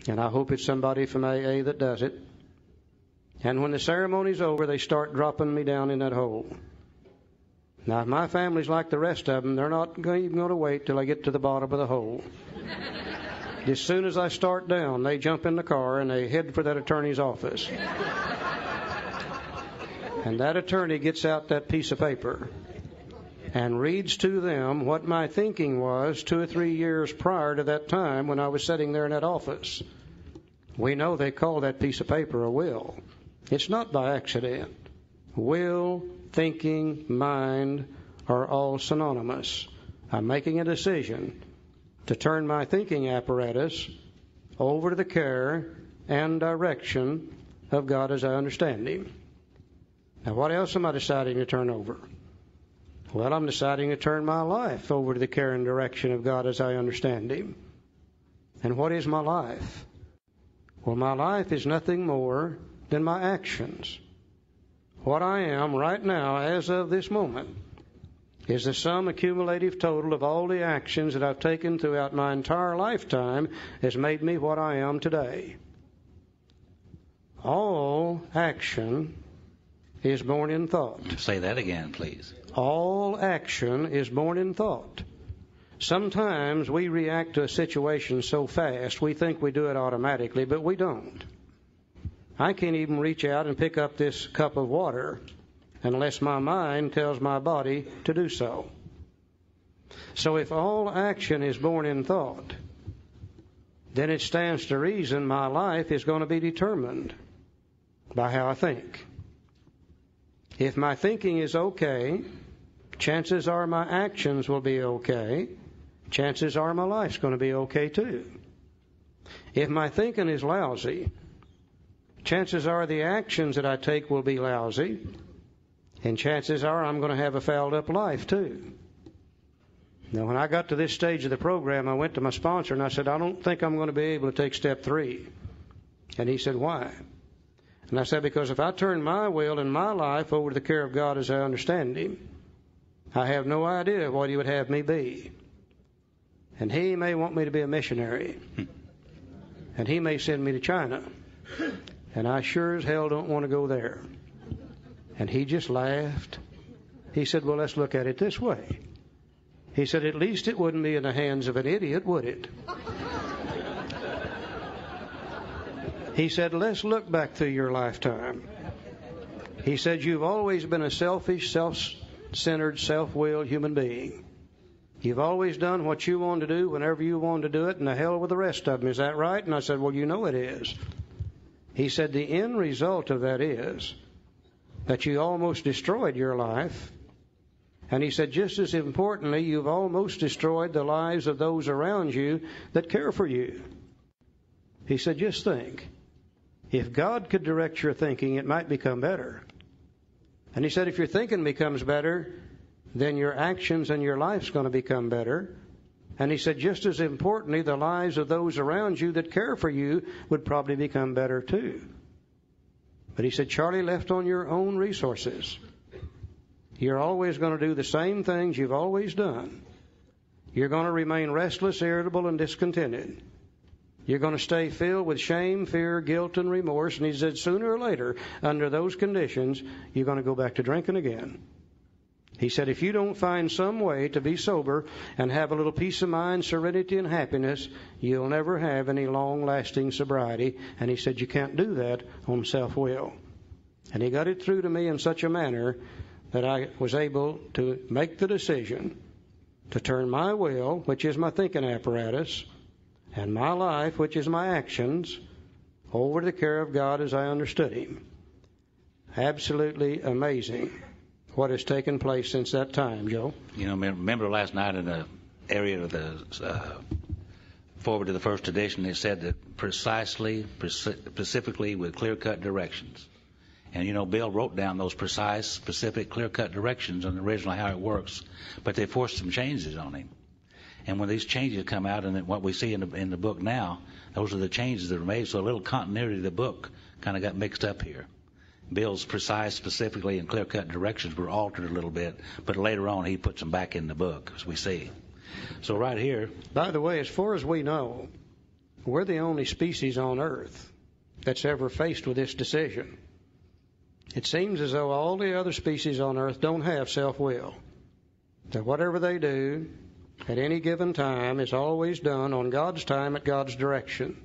And I hope it's somebody from AA that does it. And when the ceremony's over, they start dropping me down in that hole. Now, if my family's like the rest of them, they're not even going to wait till I get to the bottom of the hole. As soon as I start down, they jump in the car and they head for that attorney's office. And that attorney gets out that piece of paper and reads to them what my thinking was 2 or 3 years prior to that time when I was sitting there in that office. We know they call that piece of paper a will. It's not by accident. Will, thinking, mind are all synonymous. I'm making a decision to turn my thinking apparatus over to the care and direction of God as I understand Him. Now, what else am I deciding to turn over? Well, I'm deciding to turn my life over to the care and direction of God as I understand Him. And what is my life? Well, my life is nothing more than my actions. What I am right now, as of this moment, is the sum accumulative total of all the actions that I've taken throughout my entire lifetime has made me what I am today. All action is born in thought. Say that again, please. All action is born in thought. Sometimes we react to a situation so fast we think we do it automatically, but we don't. I can't even reach out and pick up this cup of water unless my mind tells my body to do so. So if all action is born in thought, then it stands to reason my life is going to be determined by how I think. If my thinking is okay, chances are my actions will be okay. Chances are my life's going to be okay too. If my thinking is lousy, chances are the actions that I take will be lousy, and chances are I'm going to have a fouled up life too. Now, when I got to this stage of the program, I went to my sponsor and I said, I don't think I'm going to be able to take step 3. And he said, why? And I said, because if I turn my will and my life over to the care of God as I understand Him, I have no idea what He would have me be. And He may want me to be a missionary. And He may send me to China. And I sure as hell don't want to go there. And he just laughed. He said, well, let's look at it this way. He said, at least it wouldn't be in the hands of an idiot, would it? He said, let's look back through your lifetime. He said, you've always been a selfish, self-centered, self-willed human being. You've always done what you wanted to do whenever you wanted to do it, and the hell with the rest of them. Is that right? And I said, well, you know it is. He said, the end result of that is that you almost destroyed your life. And he said, just as importantly, you've almost destroyed the lives of those around you that care for you. He said, just think. If God could direct your thinking, it might become better. And he said, if your thinking becomes better, then your actions and your life's going to become better. And he said, just as importantly, the lives of those around you that care for you would probably become better too. But he said, Charlie, left on your own resources, you're always going to do the same things you've always done. You're going to remain restless, irritable, and discontented. You're going to stay filled with shame, fear, guilt, and remorse. And he said, sooner or later, under those conditions, you're going to go back to drinking again. He said, if you don't find some way to be sober and have a little peace of mind, serenity, and happiness, you'll never have any long-lasting sobriety. And he said, you can't do that on self-will. And he got it through to me in such a manner that I was able to make the decision to turn my will, which is my thinking apparatus, and my life, which is my actions, over to the care of God as I understood Him. Absolutely amazing what has taken place since that time, Joe. You know, remember last night in the area of the forward to the first edition, they said that specifically with clear-cut directions. And, you know, Bill wrote down those precise, specific, clear-cut directions on originally how it works, but they forced some changes on him. And when these changes come out, and what we see in the book now, those are the changes that were made, so a little continuity of the book kind of got mixed up here. Bill's precise, specifically, and clear-cut directions were altered a little bit, but later on he puts them back in the book, as we see. So right here... By the way, as far as we know, We're the only species on Earth that's ever faced with this decision. It seems as though all the other species on Earth don't have self-will. That whatever they do at any given time is always done on God's time at God's direction.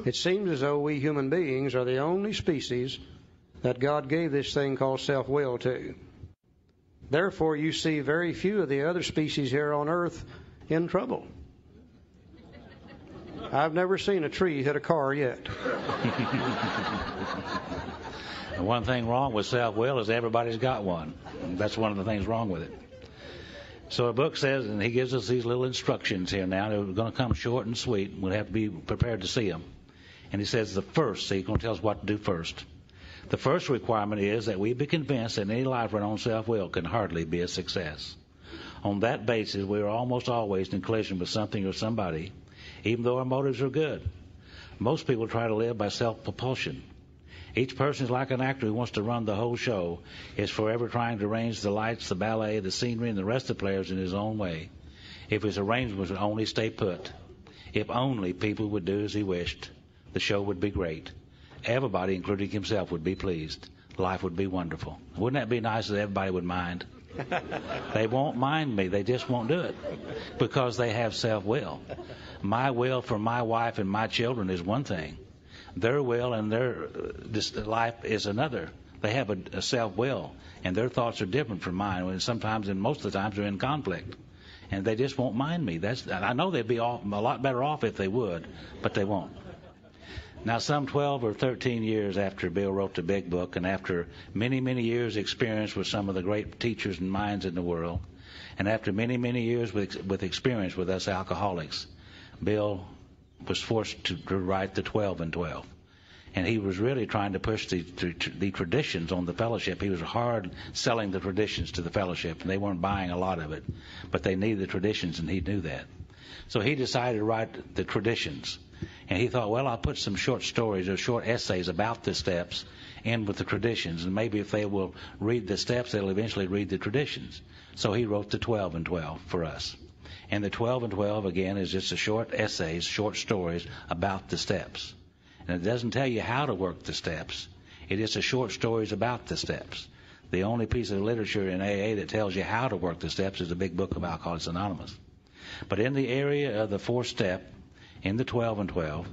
It seems as though we human beings are the only species that God gave this thing called self-will to. Therefore, you see very few of the other species here on Earth in trouble. I've never seen a tree hit a car yet. The one thing wrong with self-will is everybody's got one. That's one of the things wrong with it. So the book says, and he gives us these little instructions here now. They're going to come short and sweet. We'll have to be prepared to see them. And he says the first, so he's going to tell us what to do first. The first requirement is that we be convinced that any life run on self-will can hardly be a success. On that basis, we are almost always in collision with something or somebody, even though our motives are good. Most people try to live by self-propulsion. Each person is like an actor who wants to run the whole show, is forever trying to arrange the lights, the ballet, the scenery, and the rest of the players in his own way. If his arrangements would only stay put, if only people would do as he wished, the show would be great. Everybody, including himself, would be pleased. Life would be wonderful. Wouldn't that be nice if everybody would mind? They won't mind me. They just won't do it because they have self-will. My will for my wife and my children is one thing. Their will and their life is another. They have a self-will, and their thoughts are different from mine. And sometimes, and most of the times, they're in conflict, and they just won't mind me. I know they'd be a lot better off if they would, but they won't. Now, some 12 or 13 years after Bill wrote the big book, and after many, many years' experience with some of the great teachers and minds in the world, and after many, many years with experience with us alcoholics, Bill was forced to write the 12 and 12. And he was really trying to push the traditions on the fellowship. He was hard selling the traditions to the fellowship, and they weren't buying a lot of it. But they needed the traditions, and he knew that. So he decided to write the traditions. And he thought, well, I'll put some short stories or short essays about the steps in with the traditions. And maybe if they will read the steps, they'll eventually read the traditions. So he wrote the 12 and 12 for us. And the 12 and 12, again, is just a short essays, short stories about the steps. And it doesn't tell you how to work the steps. It is a short stories about the steps. The only piece of literature in AA that tells you how to work the steps is the big book of Alcoholics Anonymous. But in the area of the fourth step, in the 12 and 12,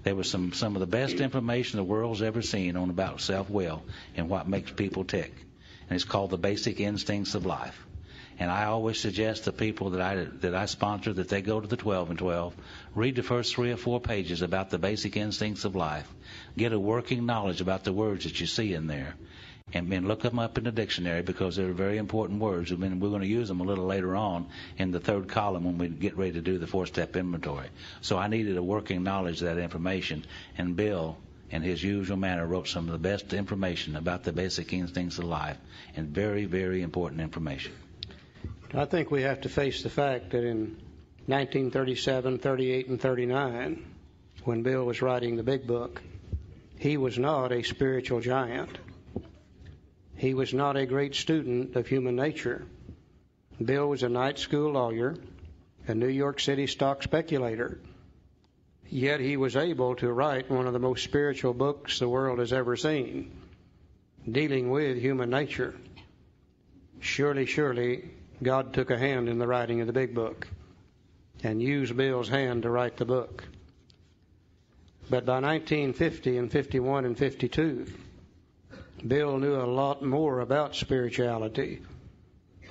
there was some of the best information the world's ever seen on about self-will and what makes people tick. And it's called the Basic Instincts of Life. And I always suggest to people that I sponsor that they go to the 12 and 12, read the first 3 or 4 pages about the basic instincts of life, get a working knowledge about the words that you see in there, and then look them up in the dictionary because they're very important words. And we're going to use them a little later on in the third column when we get ready to do the 4-step inventory. So I needed a working knowledge of that information, and Bill, in his usual manner, wrote some of the best information about the basic instincts of life, and very, very important information. I think we have to face the fact that in 1937, 38, and 39, when Bill was writing the big book, he was not a spiritual giant. He was not a great student of human nature. Bill was a night school lawyer, a New York City stock speculator. Yet he was able to write one of the most spiritual books the world has ever seen, dealing with human nature. Surely, God took a hand in the writing of the big book and used Bill's hand to write the book. But by 1950 and 51 and 52, Bill knew a lot more about spirituality,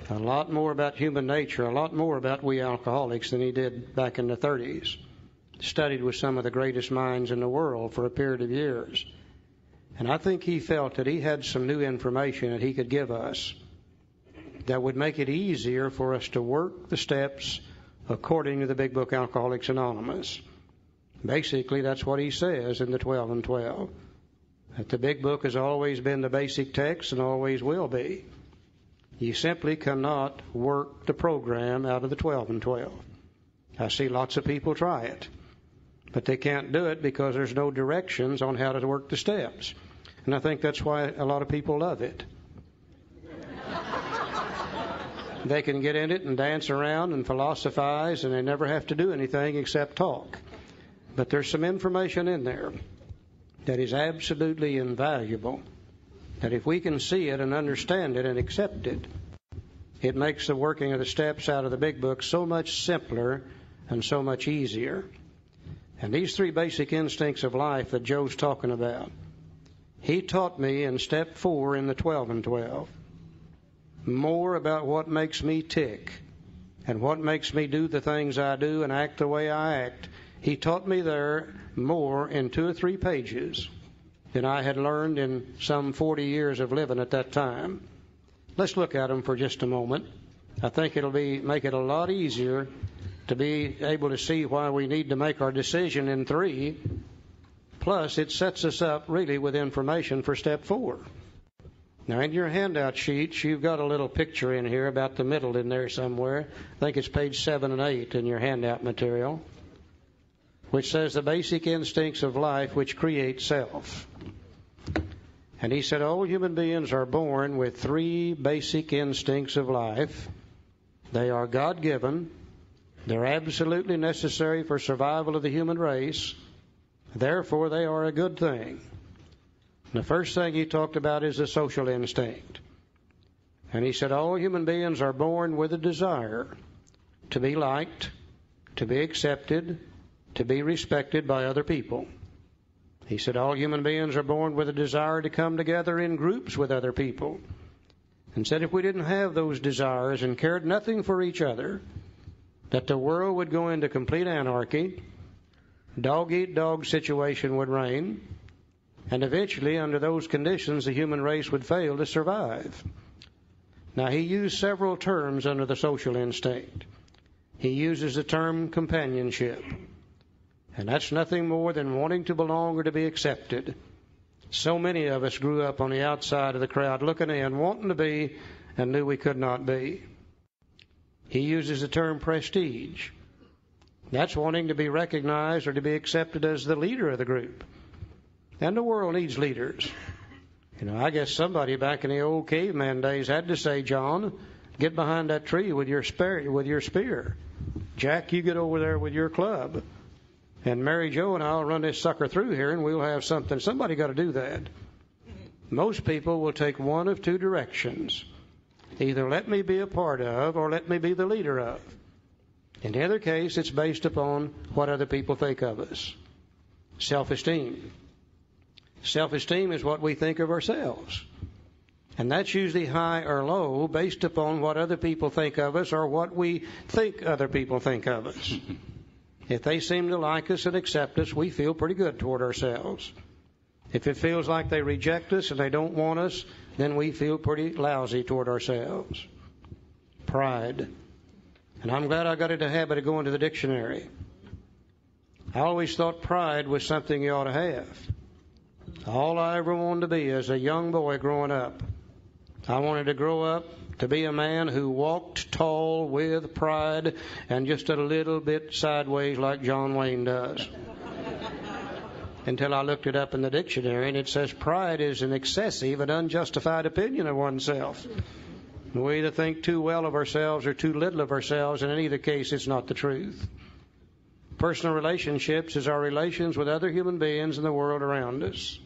a lot more about human nature, a lot more about we alcoholics than he did back in the 30s. Studied with some of the greatest minds in the world for a period of years. And I think he felt that he had some new information that he could give us that would make it easier for us to work the steps according to the big book Alcoholics Anonymous. Basically, that's what he says in the 12 and 12. That the big book has always been the basic text and always will be. You simply cannot work the program out of the 12 and 12. I see lots of people try it, but they can't do it because there's no directions on how to work the steps. And I think that's why a lot of people love it. They can get in it and dance around and philosophize, and they never have to do anything except talk. But there's some information in there that is absolutely invaluable, that if we can see it and understand it and accept it, it makes the working of the steps out of the big book so much simpler and so much easier. And these 3 basic instincts of life that Joe's talking about, he taught me in step 4 in the 12 and 12 more about what makes me tick and what makes me do the things I do and act the way I act. He taught me there more in 2 or 3 pages than I had learned in some 40 years of living at that time. Let's look at them for just a moment. I think it'll make it a lot easier to be able to see why we need to make our decision in 3. Plus, it sets us up really with information for step 4. Now, in your handout sheets, you've got a little picture in here about the middle in there somewhere. I think it's page 7 and 8 in your handout material, which says the basic instincts of life which create self. And he said all human beings are born with 3 basic instincts of life. They are God-given. They're absolutely necessary for survival of the human race. Therefore, they are a good thing. The first thing he talked about is the social instinct. And he said all human beings are born with a desire to be liked, to be accepted, to be respected by other people. He said all human beings are born with a desire to come together in groups with other people. And said if we didn't have those desires and cared nothing for each other, that the world would go into complete anarchy, dog-eat-dog situation would reign, and eventually, under those conditions, the human race would fail to survive. Now, he used several terms under the social instinct. He uses the term companionship. And that's nothing more than wanting to belong or to be accepted. So many of us grew up on the outside of the crowd, looking in, wanting to be, and knew we could not be. He uses the term prestige. That's wanting to be recognized or to be accepted as the leader of the group. And the world needs leaders. I guess somebody back in the old caveman days had to say, John, get behind that tree with your spear. Jack, you get over there with your club. And Mary Jo and I'll run this sucker through here and we'll have something. Somebody got to do that. Most people will take one of 2 directions. Either let me be a part of or let me be the leader of. In the other case, it's based upon what other people think of us. Self-esteem. Self-esteem is what we think of ourselves. And that's usually high or low based upon what other people think of us or what we think other people think of us. If they seem to like us and accept us, we feel pretty good toward ourselves. If it feels like they reject us and they don't want us, then we feel pretty lousy toward ourselves. Pride. And I'm glad I got into the habit of going to the dictionary. I always thought pride was something you ought to have. All I ever wanted to be as a young boy growing up, I wanted to grow up to be a man who walked tall with pride and just a little bit sideways like John Wayne does. Until I looked it up in the dictionary, and it says pride is an excessive and unjustified opinion of oneself. We either think too well of ourselves or too little of ourselves, and in either case, it's not the truth. Personal relationships is our relations with other human beings in the world around us.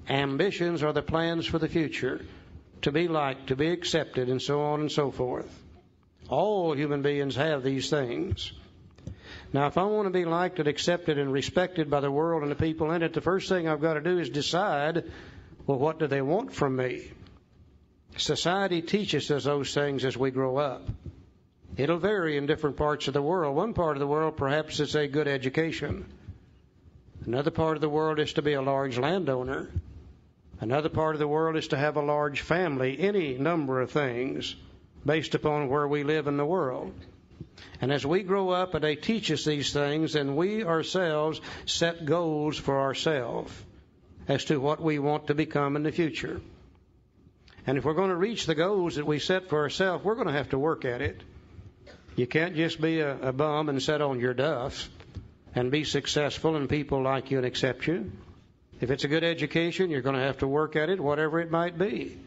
Ambitions are the plans for the future, to be liked, to be accepted, and so on and so forth. All human beings have these things. Now, if I want to be liked and accepted and respected by the world and the people in it, the first thing I've got to do is decide, well, what do they want from me? Society teaches us those things as we grow up. It'll vary in different parts of the world. One part of the world, perhaps, is a good education. Another part of the world is to be a large landowner. Another part of the world is to have a large family, any number of things based upon where we live in the world. And as we grow up and they teach us these things, and we ourselves set goals for ourselves as to what we want to become in the future. And if we're going to reach the goals that we set for ourselves, we're going to have to work at it. You can't just be a bum and sit on your duff and be successful and people like you and accept you. If it's a good education, you're going to have to work at it, whatever it might be.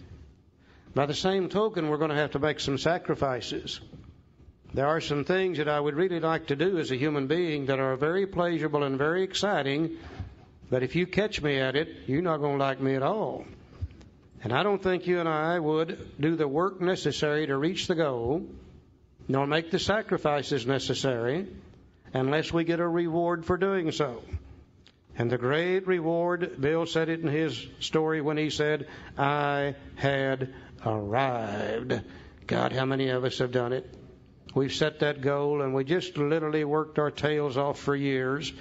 By the same token, we're going to have to make some sacrifices. There are some things that I would really like to do as a human being that are very pleasurable and very exciting, but if you catch me at it, you're not going to like me at all. And I don't think you and I would do the work necessary to reach the goal, nor make the sacrifices necessary, unless we get a reward for doing so. And the great reward, Bill said it in his story when he said, I had arrived. God, how many of us have done it? We've set that goal, and we just literally worked our tails off for years.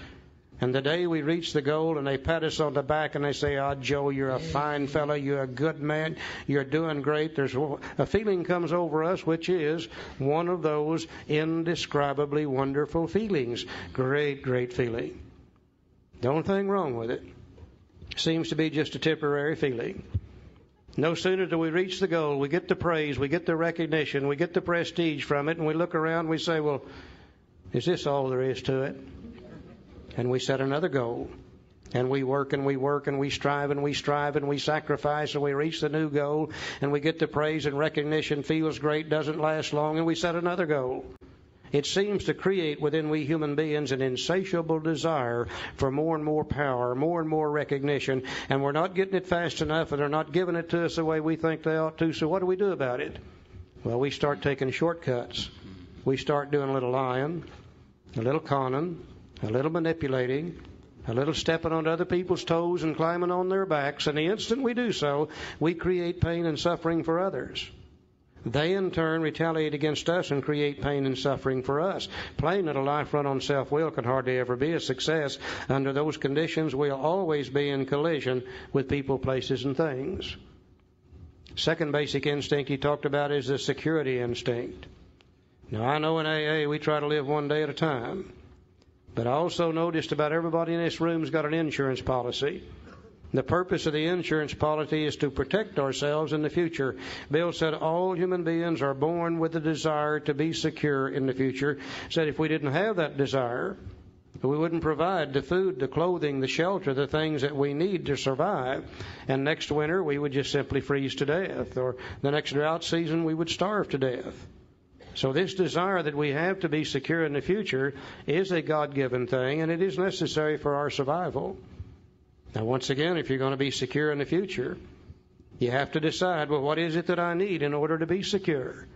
And the day we reach the goal and they pat us on the back and they say, Joe, you're a fine fellow, you're a good man, you're doing great. There's a feeling comes over us, which is one of those indescribably wonderful feelings. Great, great feeling. The only thing wrong with it seems to be just a temporary feeling. No sooner do we reach the goal, we get the praise, we get the recognition, we get the prestige from it, and we look around and we say, well, is this all there is to it? And we set another goal. And we work and we work and we strive and we strive and we sacrifice and we reach the new goal and we get the praise and recognition, feels great, doesn't last long, and we set another goal. It seems to create within we human beings an insatiable desire for more and more power, more and more recognition, and we're not getting it fast enough, and they're not giving it to us the way we think they ought to. So what do we do about it? Well, we start taking shortcuts. We start doing a little lying, a little conning, a little manipulating, a little stepping on other people's toes and climbing on their backs, and the instant we do so, we create pain and suffering for others. They, in turn, retaliate against us and create pain and suffering for us. Plain that a life run on self-will can hardly ever be a success. Under those conditions, we'll always be in collision with people, places, and things. Second basic instinct he talked about is the security instinct. Now, I know in AA we try to live one day at a time. But I also noticed about everybody in this room's got an insurance policy. The purpose of the insurance policy is to protect ourselves in the future. Bill said all human beings are born with the desire to be secure in the future. Said if we didn't have that desire, we wouldn't provide the food, the clothing, the shelter, the things that we need to survive. And next winter, we would just simply freeze to death. Or the next drought season, we would starve to death. So this desire that we have to be secure in the future is a God-given thing, and it is necessary for our survival. Now, once again, if you're going to be secure in the future, you have to decide, well, what is it that I need in order to be secure?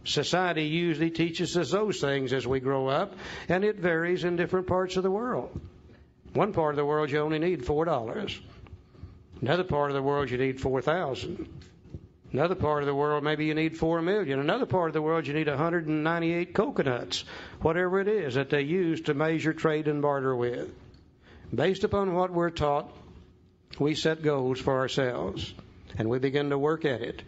Society usually teaches us those things as we grow up, and it varies in different parts of the world. One part of the world you only need $4. Another part of the world you need $4,000. Another part of the world, maybe you need 4 million. Another part of the world, you need 198 coconuts, whatever it is that they use to measure, trade, and barter with. Based upon what we're taught, we set goals for ourselves, and we begin to work at it.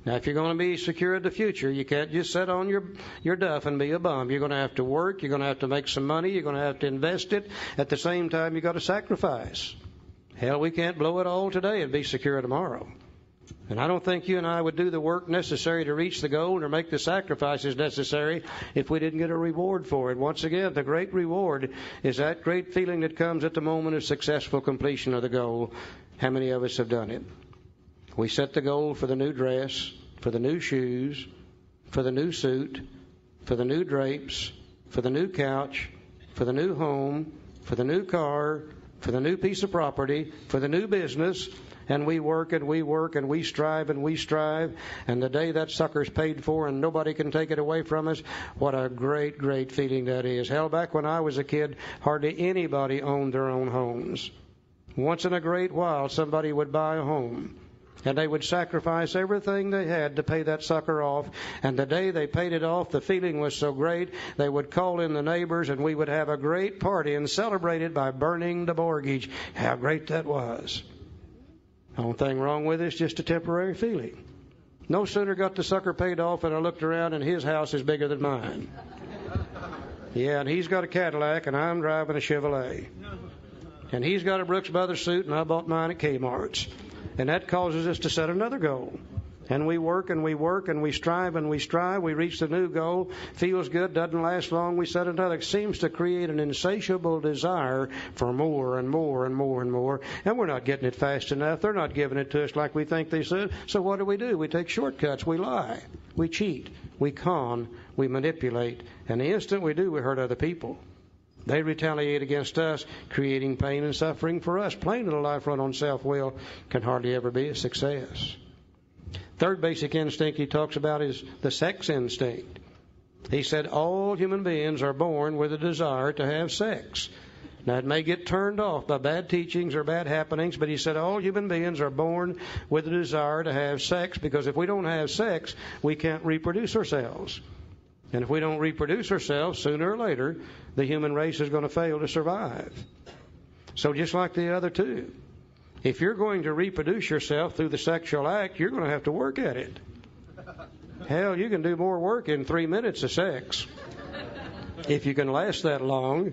Now, if you're going to be secure in the future, you can't just sit on your duff and be a bum. You're going to have to work. You're going to have to make some money. You're going to have to invest it. At the same time, you've got to sacrifice. Hell, we can't blow it all today and be secure tomorrow. And I don't think you and I would do the work necessary to reach the goal or make the sacrifices necessary if we didn't get a reward for it. Once again, the great reward is that great feeling that comes at the moment of successful completion of the goal. How many of us have done it? We set the goal for the new dress, for the new shoes, for the new suit, for the new drapes, for the new couch, for the new home, for the new car, for the new piece of property, for the new business. And we work and we work and we strive and we strive. And the day that sucker's paid for and nobody can take it away from us, what a great, great feeling that is. Hell, back when I was a kid, hardly anybody owned their own homes. Once in a great while, somebody would buy a home. And they would sacrifice everything they had to pay that sucker off. And the day they paid it off, the feeling was so great, they would call in the neighbors and we would have a great party and celebrate it by burning the mortgage. How great that was. The only thing wrong with it is just a temporary feeling. No sooner got the sucker paid off and I looked around and his house is bigger than mine. Yeah, and he's got a Cadillac and I'm driving a Chevrolet. And he's got a Brooks Brothers suit and I bought mine at Kmart's. And that causes us to set another goal. And we work and we work and we strive and we strive. We reach the new goal. Feels good, doesn't last long. We set another. It seems to create an insatiable desire for more and more and more and more. And we're not getting it fast enough. They're not giving it to us like we think they should. So what do? We take shortcuts. We lie. We cheat. we con, we manipulate, and the instant we do, we hurt other people. They retaliate against us, creating pain and suffering for us. Plain little life run on self-will can hardly ever be a success. Third basic instinct he talks about is the sex instinct. He said all human beings are born with a desire to have sex. Now, it may get turned off by bad teachings or bad happenings, but he said all human beings are born with a desire to have sex, because if we don't have sex, we can't reproduce ourselves. And if we don't reproduce ourselves, sooner or later, the human race is going to fail to survive. So just like the other two, if you're going to reproduce yourself through the sexual act, you're going to have to work at it. Hell, you can do more work in 3 minutes of sex, if you can last that long,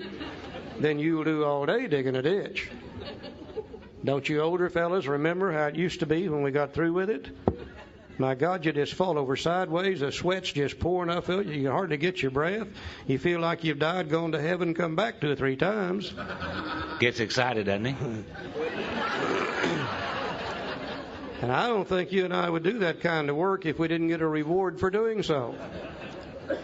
than you'll do all day digging a ditch. Don't you older fellas remember how it used to be when we got through with it? My God, you just fall over sideways. The sweat's just pouring up. You can hardly get your breath. You feel like you've died, gone to heaven, come back 2 or 3 times. Gets excited, doesn't he? And I don't think you and I would do that kind of work if we didn't get a reward for doing so.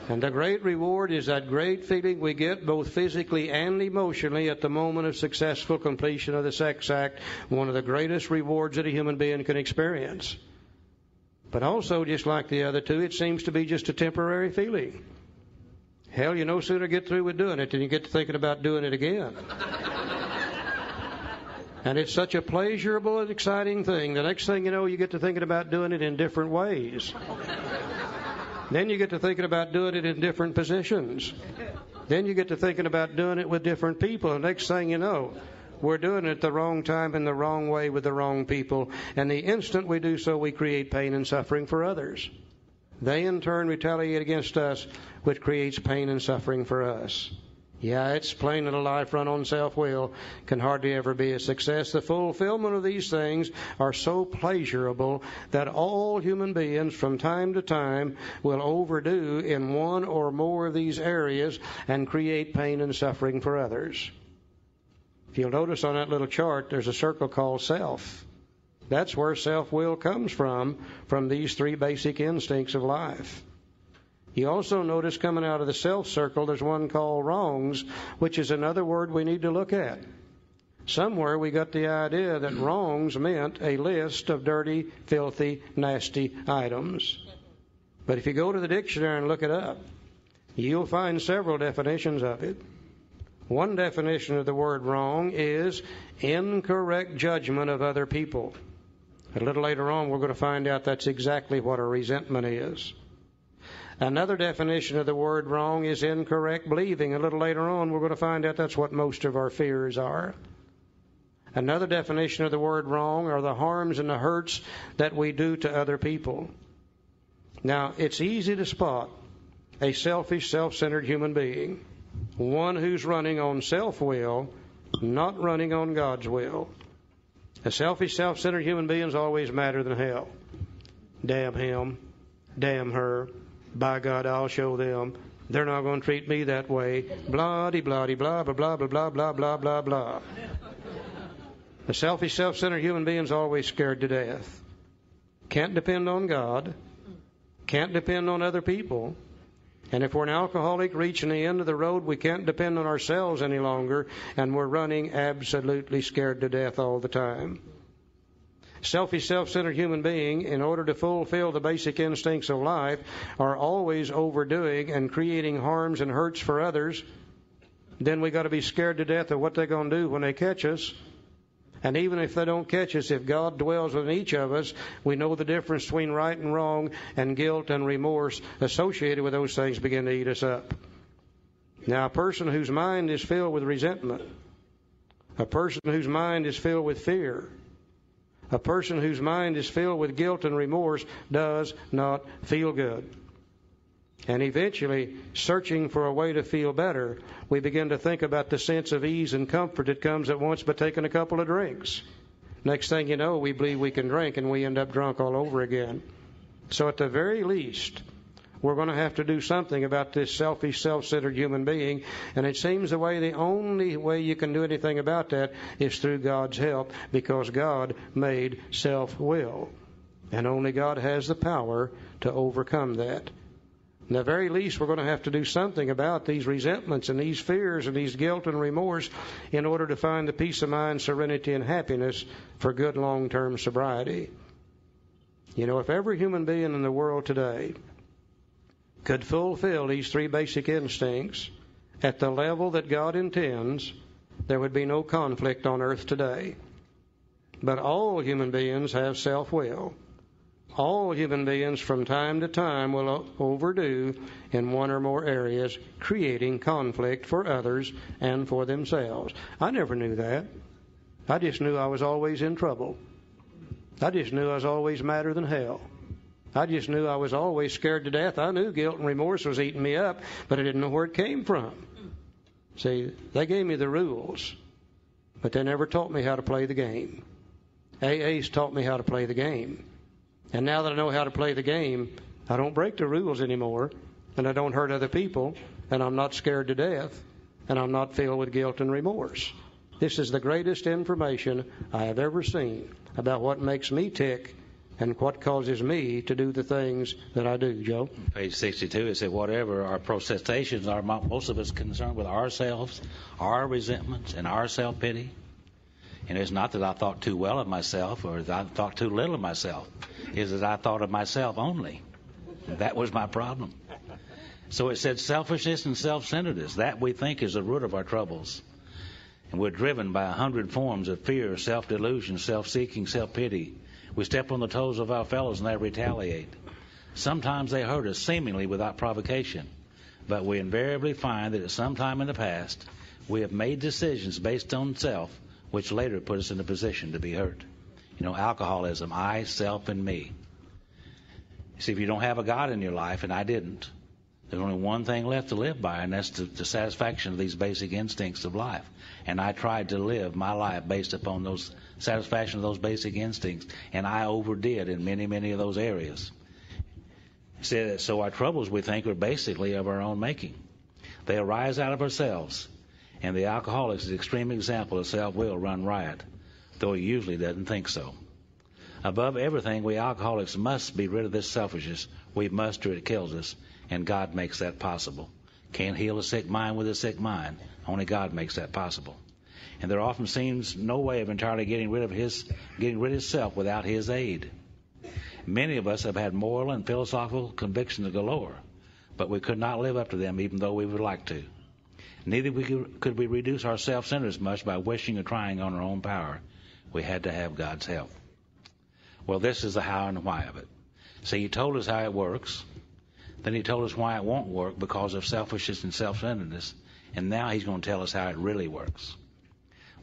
And the great reward is that great feeling we get both physically and emotionally at the moment of successful completion of the sex act, one of the greatest rewards that a human being can experience. But also, just like the other two, it seems to be just a temporary feeling. Hell, you no sooner get through with doing it than you get to thinking about doing it again. And it's such a pleasurable and exciting thing. The next thing you know, you get to thinking about doing it in different ways. Then you get to thinking about doing it in different positions. Then you get to thinking about doing it with different people. And next thing you know, we're doing it at the wrong time in the wrong way with the wrong people. And the instant we do so, we create pain and suffering for others. They in turn retaliate against us, which creates pain and suffering for us. Yeah, it's plain that a life run on self-will can hardly ever be a success. The fulfillment of these things are so pleasurable that all human beings from time to time will overdo in one or more of these areas and create pain and suffering for others. If you'll notice on that little chart, there's a circle called self. That's where self-will comes from these 3 basic instincts of life. You also notice coming out of the self circle, there's one called wrongs, which is another word we need to look at. Somewhere we got the idea that wrongs meant a list of dirty, filthy, nasty items. But if you go to the dictionary and look it up, you'll find several definitions of it. One definition of the word wrong is incorrect judgment of other people. A little later on, we're going to find out that's exactly what a resentment is. Another definition of the word wrong is incorrect believing. A little later on, we're going to find out that's what most of our fears are. Another definition of the word wrong are the harms and the hurts that we do to other people. Now, it's easy to spot a selfish, self-centered human being, one who's running on self-will, not running on God's will. A selfish, self-centered human being is always madder than hell. Damn him. Damn her. By God, I'll show them. They're not going to treat me that way. Blah-de-blah-de-blah, blah, blah, blah, blah, blah, blah, blah. A selfish, self-centered human being is always scared to death. Can't depend on God. Can't depend on other people. And if we're an alcoholic reaching the end of the road, we can't depend on ourselves any longer, and we're running absolutely scared to death all the time. Selfish, self-centered human being, in order to fulfill the basic instincts of life, are always overdoing and creating harms and hurts for others. Then we got to be scared to death of what they're going to do when they catch us. And even if they don't catch us, if God dwells within each of us, we know the difference between right and wrong, and guilt and remorse associated with those things begin to eat us up. Now, a person whose mind is filled with resentment, a person whose mind is filled with fear, a person whose mind is filled with guilt and remorse does not feel good. And eventually, searching for a way to feel better, we begin to think about the sense of ease and comfort that comes at once by taking a couple of drinks. Next thing you know, we believe we can drink, and we end up drunk all over again. So at the very least, we're going to have to do something about this selfish, self-centered human being. And it seems the only way you can do anything about that is through God's help, because God made self-will. And only God has the power to overcome that. In the very least, we're going to have to do something about these resentments and these fears and these guilt and remorse in order to find the peace of mind, serenity, and happiness for good long-term sobriety. You know, if every human being in the world today could fulfill these three basic instincts at the level that God intends, there would be no conflict on earth today. But all human beings have self-will. All human beings from time to time will overdo in one or more areas, creating conflict for others and for themselves. I never knew that. I just knew I was always in trouble. I just knew I was always madder than hell. I just knew I was always scared to death. I knew guilt and remorse was eating me up, but I didn't know where it came from. See, they gave me the rules, but they never taught me how to play the game. AA's taught me how to play the game. And now that I know how to play the game, I don't break the rules anymore, and I don't hurt other people, and I'm not scared to death, and I'm not filled with guilt and remorse. This is the greatest information I have ever seen about what makes me tick and what causes me to do the things that I do, Joe. Page 62, it said, whatever our protestations are, most of us concerned with ourselves, our resentments, and our self-pity. And it's not that I thought too well of myself or that I thought too little of myself. It's that I thought of myself only. That was my problem. So it said selfishness and self-centeredness. That we think is the root of our troubles. And we're driven by 100 forms of fear, self-delusion, self-seeking, self-pity. We step on the toes of our fellows and they retaliate. Sometimes they hurt us seemingly without provocation. But we invariably find that at some time in the past, we have made decisions based on self, which later put us in a position to be hurt. You know, alcoholism, I, self, and me. See, if you don't have a God in your life, and I didn't, there's only one thing left to live by, and that's the satisfaction of these basic instincts of life. And I tried to live my life based upon those satisfaction of those basic instincts, and I overdid in many, many of those areas. So our troubles, we think, are basically of our own making. They arise out of ourselves. And the alcoholic is an extreme example of self-will run riot, though he usually doesn't think so. Above everything, we alcoholics must be rid of this selfishness. We must, or it kills us, and God makes that possible. Can't heal a sick mind with a sick mind. Only God makes that possible. And there often seems no way of entirely getting rid of self without His aid. Many of us have had moral and philosophical convictions galore, but we could not live up to them even though we would like to. Neither could we reduce our self-centeredness much by wishing or trying on our own power. We had to have God's help. Well, this is the how and why of it. See, He told us how it works. Then He told us why it won't work because of selfishness and self-centeredness. And now He's going to tell us how it really works.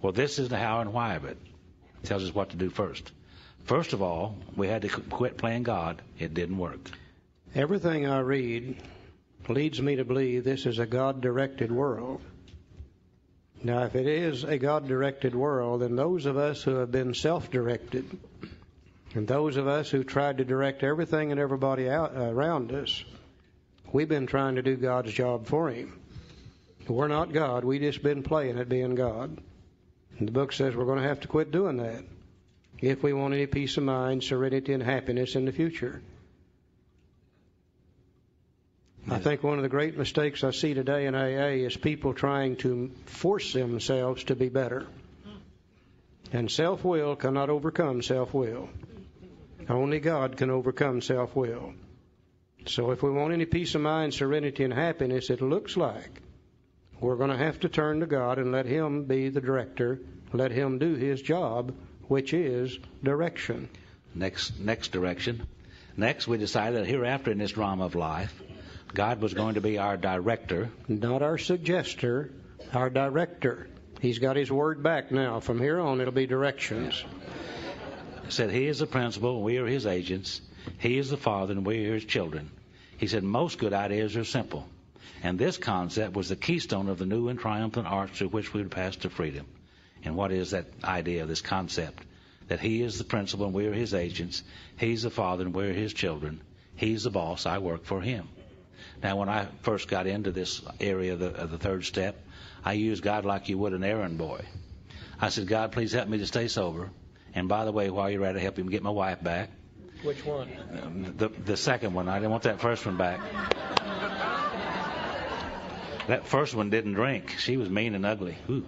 Well, this is the how and why of it. It tells us what to do first. First of all, we had to quit playing God. It didn't work. Everything I read leads me to believe this is a God-directed world. Now, if it is a God-directed world, then those of us who have been self-directed, and those of us who tried to direct everything and everybody around us, we've been trying to do God's job for Him. We're not God. We've just been playing at being God. And the book says we're going to have to quit doing that if we want any peace of mind, serenity, and happiness in the future. I think one of the great mistakes I see today in AA is people trying to force themselves to be better. And self-will cannot overcome self-will. Only God can overcome self-will. So if we want any peace of mind, serenity, and happiness, it looks like we're going to have to turn to God and let Him be the director, let Him do His job, which is direction. Next direction. Next, we decided that hereafter in this drama of life, God was going to be our director. Not our suggester, our director. He's got His word back now. From here on, it'll be directions. He said He is the principal, and we are His agents. He is the Father, and we are His children. He said most good ideas are simple. And this concept was the keystone of the new and triumphant arch through which we would pass to freedom. And what is that idea, this concept? That He is the principal, and we are His agents. He's the Father, and we are His children. He's the boss. I work for Him. Now, when I first got into this area of the third step, I used God like you would an errand boy. I said, God, please help me to stay sober. And by the way, while you're at it, help Him get my wife back. Which one? The second one. I didn't want that first one back. That first one didn't drink. She was mean and ugly. Ooh.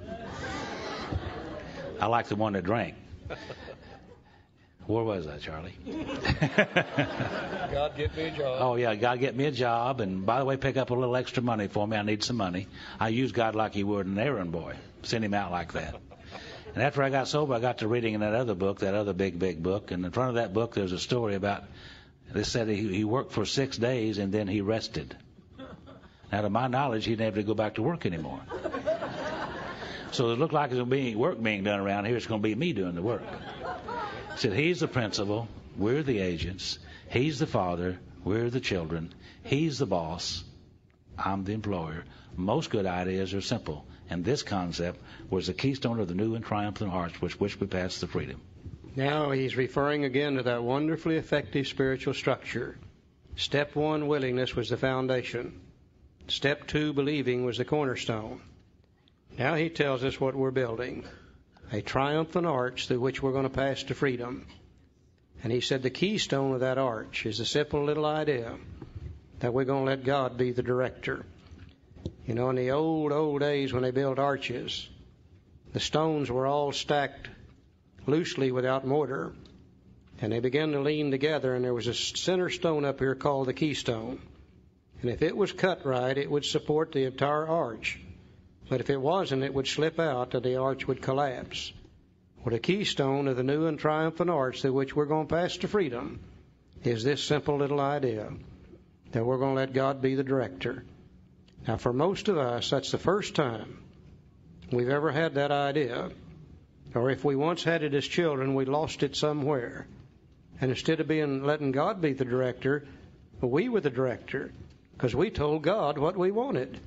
I like the one that drank. Where was I, Charlie? God, get me a job. Oh, yeah, God, get me a job. And by the way, pick up a little extra money for me. I need some money. I use God like you would an errand boy. Send him out like that. And after I got sober, I got to reading in that other book, that other big book. And in front of that book, there's a story about, they said he worked for 6 days and then he rested. Now, to my knowledge, he never had to go back to work anymore. So it looked like there's going to be work being done around here. It's going to be me doing the work. He said, he's the principal, we're the agents. He's the father, we're the children. He's the boss, I'm the employer. Most good ideas are simple. And this concept was the keystone of the new and triumphant hearts with which we pass to freedom. Now he's referring again to that wonderfully effective spiritual structure. Step 1, willingness, was the foundation. Step 2, believing, was the cornerstone. Now he tells us what we're building. A triumphant arch through which we're going to pass to freedom. And he said the keystone of that arch is a simple little idea that we're going to let God be the director. You know, in the old days when they built arches, the stones were all stacked loosely without mortar. And they began to lean together, and there was a center stone up here called the keystone. And if it was cut right, it would support the entire arch. But if it wasn't, it would slip out and the arch would collapse. Well, the keystone of the new and triumphant arch through which we're going to pass to freedom is this simple little idea that we're going to let God be the director. Now, for most of us, that's the first time we've ever had that idea. Or if we once had it as children, we lost it somewhere. And instead of letting God be the director, we were the director because we told God what we wanted.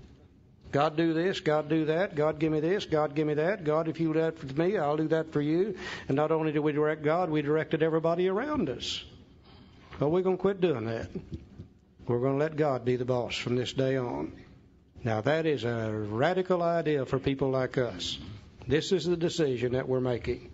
God, do this. God, do that. God, give me this. God, give me that. God, if you do that for me, I'll do that for you. And not only did we direct God, we directed everybody around us. Well, we're going to quit doing that. We're going to let God be the boss from this day on. Now, that is a radical idea for people like us. This is the decision that we're making.